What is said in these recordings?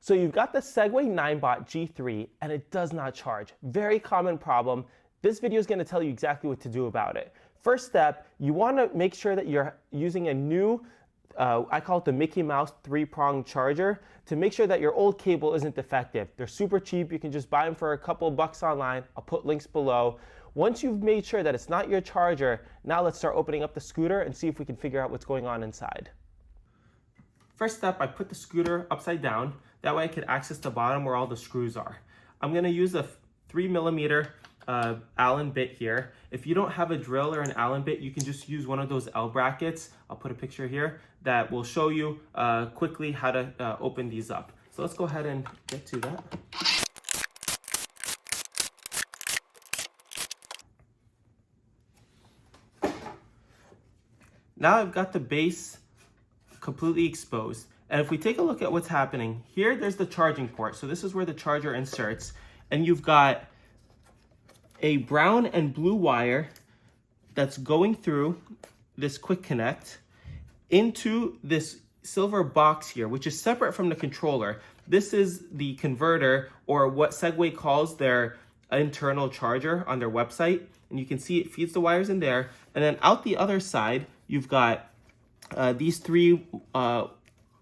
So you've got the Segway Ninebot G3 and it does not charge. Very common problem. This video is going to tell you exactly what to do about it. First step, you want to make sure that you're using a new, I call it the Mickey Mouse 3-prong charger, to make sure that your old cable isn't defective. They're super cheap. You can just buy them for a couple bucks online. I'll put links below. Once you've made sure that it's not your charger, now let's start opening up the scooter and see if we can figure out what's going on inside. First step, I put the scooter upside down. That way I can access the bottom where all the screws are. I'm gonna use a 3mm Allen bit here. If you don't have a drill or an Allen bit, you can just use one of those L brackets. I'll put a picture here that will show you quickly how to open these up. So let's go ahead and get to that. Now I've got the base completely exposed. And if we take a look at what's happening, here there's the charging port. So this is where the charger inserts. And you've got a brown and blue wire that's going through this quick connect into this silver box here, which is separate from the controller. This is the converter, or what Segway calls their internal charger on their website. And you can see it feeds the wires in there. And then out the other side, you've got these three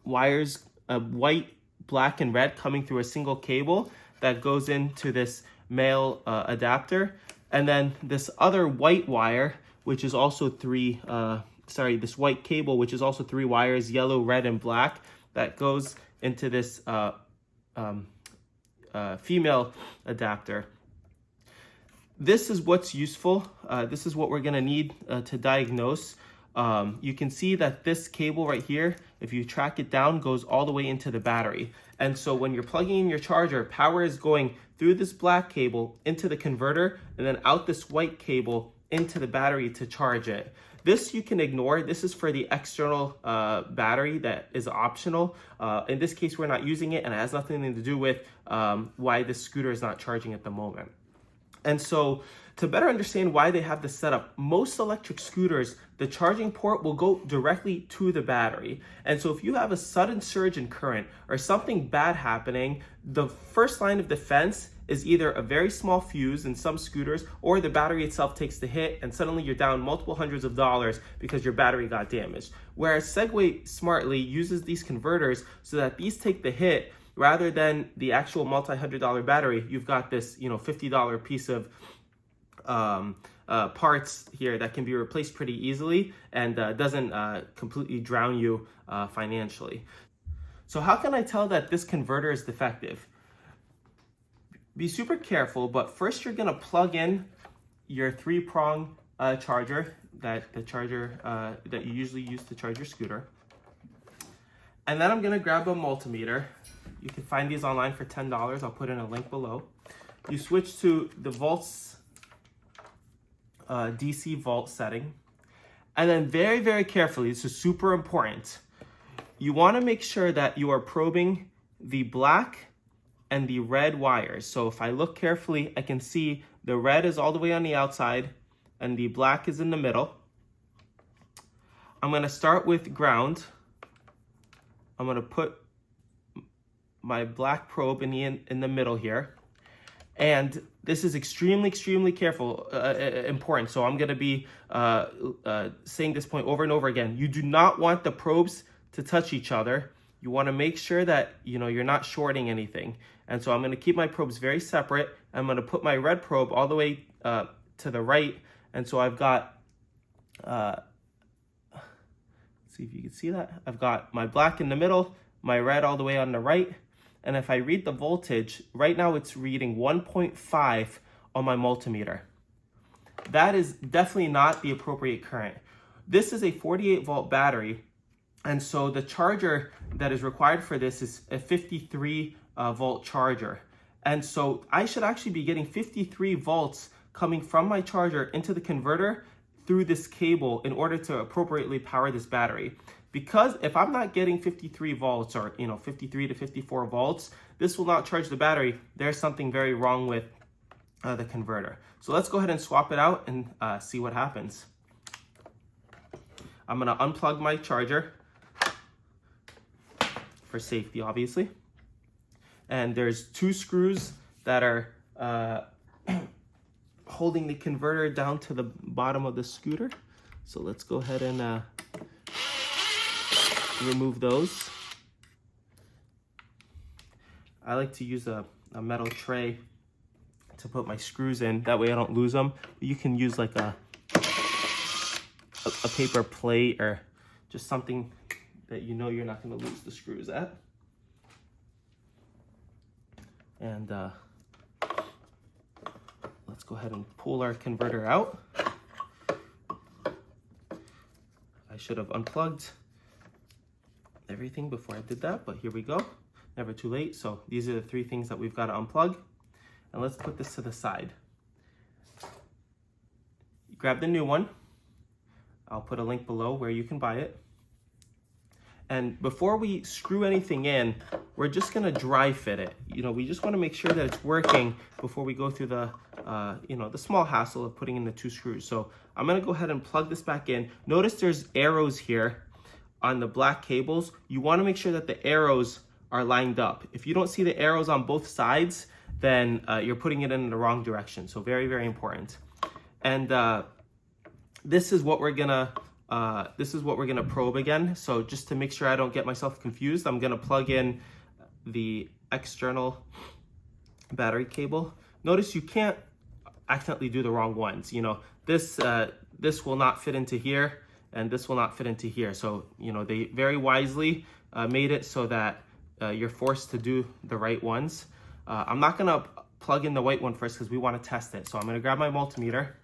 wires, white, black, and red, coming through a single cable that goes into this male adapter. And then this other white wire, which is also this white cable, which is also 3 wires, yellow, red, and black, that goes into this female adapter. This is what's useful. This is what we're gonna need to diagnose. You can see that this cable right here, if you track it down, goes all the way into the battery. And so when you're plugging in your charger, power is going through this black cable into the converter and then out this white cable into the battery to charge it. This you can ignore. This is for the external battery that is optional. In this case, we're not using it, and it has nothing to do with why this scooter is not charging at the moment. And so to better understand why they have this setup, most electric scooters, the charging port will go directly to the battery. And so if you have a sudden surge in current or something bad happening, the first line of defense is either a very small fuse in some scooters, or the battery itself takes the hit and suddenly you're down multiple hundreds of dollars because your battery got damaged. Whereas Segway smartly uses these converters so that these take the hit rather than the actual multi-$100 battery. You've got this, $50 piece of parts here that can be replaced pretty easily and doesn't completely drown you financially. So how can I tell that this converter is defective? Be super careful, but first you're gonna plug in your 3-prong charger, that you usually use to charge your scooter. And then I'm gonna grab a multimeter. You can find these online for $10. I'll put in a link below. You switch to the volts, DC volt setting. And then very, very carefully, this is super important, you wanna make sure that you are probing the black and the red wires. So if I look carefully, I can see the red is all the way on the outside and the black is in the middle. I'm gonna start with ground. I'm gonna put my black probe in the middle here. And this is extremely, extremely important. So I'm gonna be saying this point over and over again. You do not want the probes to touch each other. You wanna make sure that you're not shorting anything. And so I'm gonna keep my probes very separate. I'm gonna put my red probe all the way to the right. And so I've got, see if you can see that. I've got my black in the middle, my red all the way on the right. And if I read the voltage, right now it's reading 1.5 on my multimeter. That is definitely not the appropriate current. This is a 48-volt battery, and so the charger that is required for this is a 53-volt charger. And so I should actually be getting 53 volts coming from my charger into the converter through this cable in order to appropriately power this battery. Because if I'm not getting 53 volts or 53 to 54 volts, this will not charge the battery. There's something very wrong with the converter. So let's go ahead and swap it out and see what happens. I'm gonna unplug my charger for safety, obviously. and there's 2 screws that are holding the converter down to the bottom of the scooter. So let's go ahead and remove those. I like to use a metal tray to put my screws in. That way I don't lose them. You can use like a paper plate or just something that you know you're not going to lose the screws at. And let's go ahead and pull our converter out. I should have unplugged everything before I did that, but here we go. Never too late. So these are the 3 things that we've got to unplug. And let's put this to the side. Grab the new one. I'll put a link below where you can buy it. And before we screw anything in, we're just gonna dry fit it. You know, we just wanna make sure that it's working before we go through the, the small hassle of putting in the 2 screws. So I'm gonna go ahead and plug this back in. Notice there's arrows here on the black cables. You wanna make sure that the arrows are lined up. If you don't see the arrows on both sides, then you're putting it in the wrong direction. So very, very important. And this is what we're gonna probe again. So just to make sure I don't get myself confused, I'm gonna plug in the external battery cable. Notice you can't accidentally do the wrong ones. You know, this will not fit into here, and this will not fit into here. So, you know, they very wisely made it so that you're forced to do the right ones. I'm not gonna plug in the white one first because we wanna test it. So I'm gonna grab my multimeter,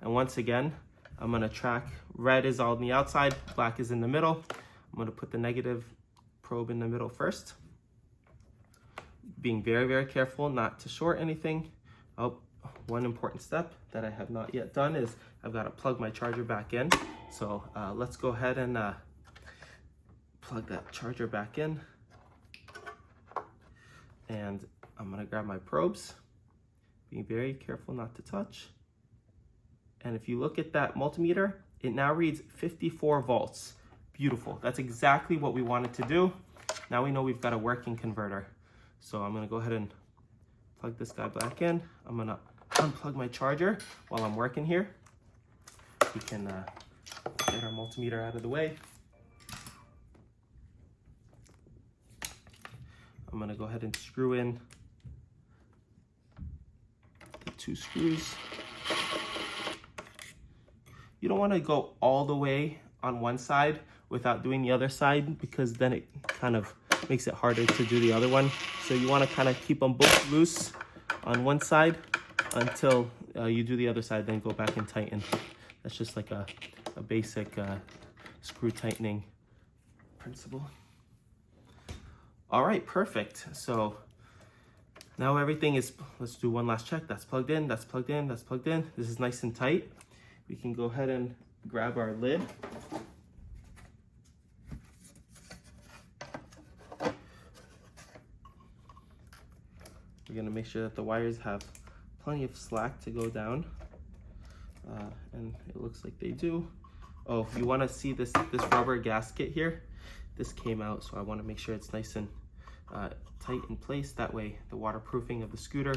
and once again, I'm gonna track, red is on the outside, black is in the middle. I'm gonna put the negative probe in the middle first. Being very, very careful not to short anything. Oh, one important step that I have not yet done is I've gotta plug my charger back in. So let's go ahead and plug that charger back in. And I'm gonna grab my probes, being very careful not to touch. And if you look at that multimeter, it now reads 54 volts. Beautiful. That's exactly what we wanted to do. Now we know we've got a working converter. So I'm gonna go ahead and plug this guy back in. I'm gonna unplug my charger while I'm working here. We can get our multimeter out of the way. I'm gonna go ahead and screw in the 2 screws. You don't want to go all the way on one side without doing the other side, because then it kind of makes it harder to do the other one. So you want to kind of keep them both loose on one side until you do the other side, then go back and tighten. That's just like a basic screw tightening principle. All right, perfect. So now everything is, let's do one last check. That's plugged in, that's plugged in, that's plugged in. This is nice and tight. We can go ahead and grab our lid. We're gonna make sure that the wires have plenty of slack to go down. And it looks like they do. Oh, you wanna see this rubber gasket here? This came out, so I wanna make sure it's nice and tight in place. That way the waterproofing of the scooter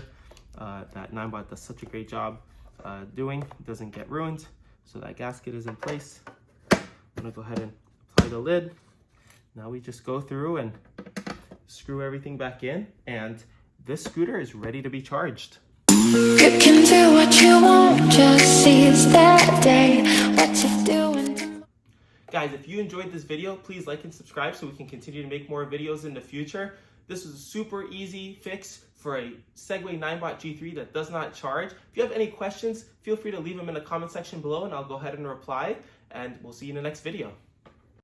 that Ninebot does such a great job doing doesn't get ruined. So that gasket is in place. I'm gonna go ahead and apply the lid. Now we just go through and screw everything back in, and this scooter is ready to be charged. You can do what you want, just seize that day. What you doing? Guys, if you enjoyed this video, please like and subscribe so we can continue to make more videos in the future. This is a super easy fix for a Segway Ninebot G3 that does not charge. If you have any questions, feel free to leave them in the comment section below and I'll go ahead and reply, and we'll see you in the next video.